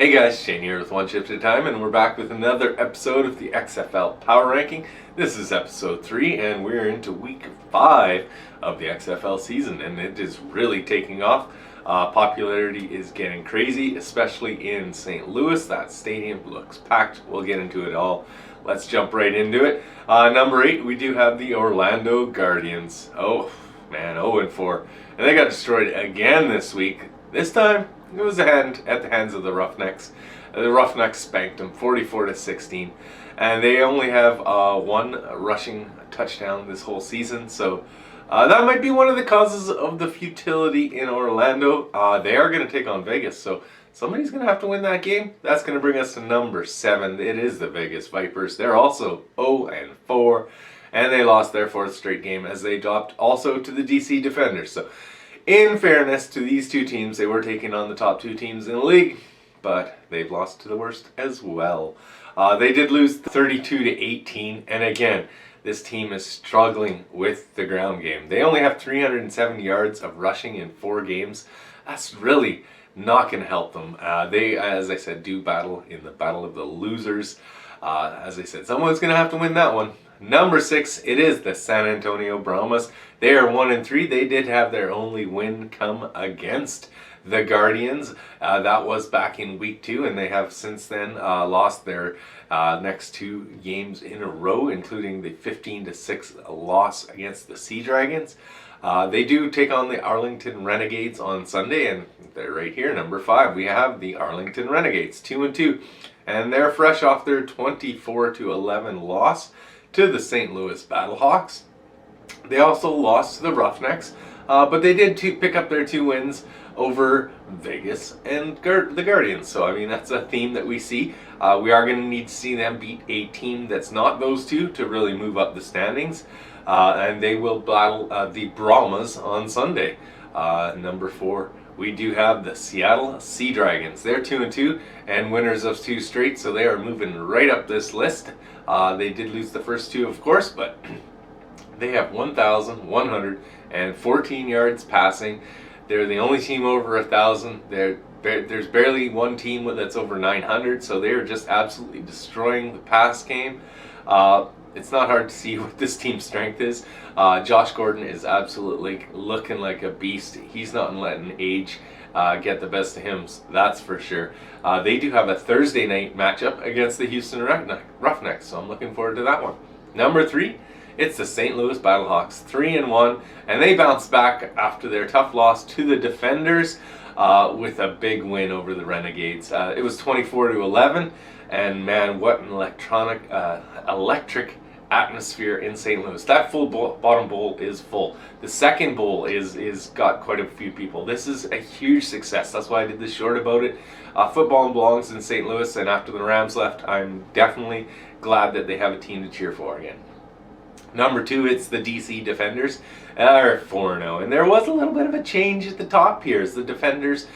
Hey guys, Shane here with One Shift at a Time, and we're back with another episode of the XFL Power Ranking. This is episode 3, and we're into week 5 of the XFL season, and it is really taking off. Popularity is getting crazy, especially in St. Louis. That stadium looks packed. We'll get into it all. Let's jump right into it. Number 8, we do have the Orlando Guardians. Oh man, 0-4, and they got destroyed again this week. This time it was at the hands of the Roughnecks. The Roughnecks spanked them 44-16, and they only have one rushing touchdown this whole season. So that might be one of the causes of the futility in Orlando. They are going to take on Vegas, so somebody's going to have to win that game. That's going to bring us to number 7. It is the Vegas Vipers. They're also 0-4, and they lost their 4th straight game as they dropped also to the DC Defenders. So in fairness to these two teams, they were taking on the top 2 teams in the league, but they've lost to the worst as well. They did lose 32-18, and again, this team is struggling with the ground game. They only have 307 yards of rushing in 4 games. That's really not going to help them. They, as I said, do battle in the battle of the losers. As I said, someone's going to have to win that one. Number 6, it is the San Antonio Brahmas. They are 1-3. They did have their only win come against the Guardians. That was back in week 2, and they have since then lost their next 2 games in a row, including the 15-6 loss against the seadragons. They do take on the Arlington Renagades on Sunday, and they're right here, number 5. We have the Arlington Renegades, 2-2, and they're fresh off their 24-11 loss to the St. Louis Battlehawks. They also lost to the Roughnecks, but they did pick up their 2 wins over Vegas and the Guardians. So, I mean, that's a theme that we see. We are going to need to see them beat a team that's not those 2 to really move up the standings. And they will battle the Brahmas on Sunday. Number 4, we do have the Seattle Seadragons. They're 2-2 and winners of 2 straight, so they are moving right up this list. They did lose the first 2, of course, but they have 1,114 yards passing. They're the only team over 1,000. There's barely one team that's over 900, so they are just absolutely destroying the pass game. It's not hard to see what this team's strength is. Josh Gordon is absolutely looking like a beast. He's not letting age get the best of him, that's for sure. They do have a Thursday night matchup against the Houston Roughnecks, so I'm looking forward to that one. Number 3, it's the St. Louis Battlehawks, 3-1, and they bounced back after their tough loss to the Defenders with a big win over the Renegades. It was 24-11, and man, what an electric atmosphere in St. Louis. That full bottom bowl is full. The second bowl is got quite a few people. This is a huge success. That's why I did this short about it. Football belongs in St. Louis, and after the Rams left, I'm definitely glad that they have a team to cheer for again. Number 2, it's the DC Defenders. Are 4-0, and there was a little bit of a change at the top here as the Defenders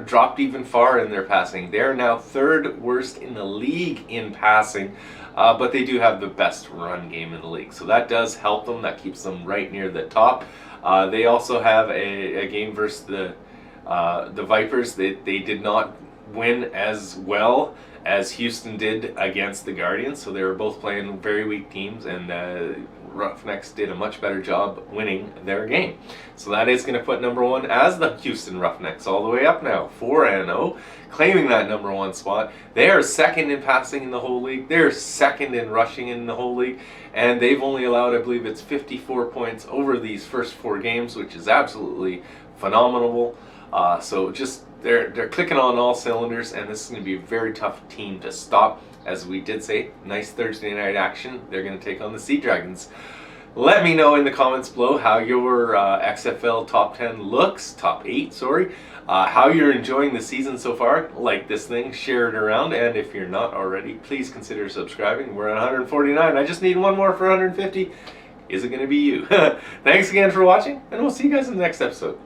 dropped even far in their passing. They're now 3rd worst in the league in passing, but they do have the best run game in the league, so that does help them. That keeps them right near the top. They also have a game versus the Vipers. They did not win as well as Houston did against the Guardians, so they were both playing very weak teams, and Roughnecks did a much better job winning their game. So that is going to put number 1 as the Houston Roughnecks all the way up now, 4-0, claiming that number 1 spot. They are 2nd in passing in the whole league. They're 2nd in rushing in the whole league, and they've only allowed, I believe it's 54 points over these first 4 games, which is absolutely phenomenal. So just they're clicking on all cylinders, and this is going to be a very tough team to stop. As we did say, nice Thursday night action. They're going to take on the seadragons. Let me know in the comments below how your XFL top 10 looks, top 8, sorry. How you're enjoying the season so far. Like this thing, share it around, and if you're not already, please consider subscribing. We're at 149. I just need one more for 150. Is it going to be you? Thanks again for watching, and we'll see you guys in the next episode.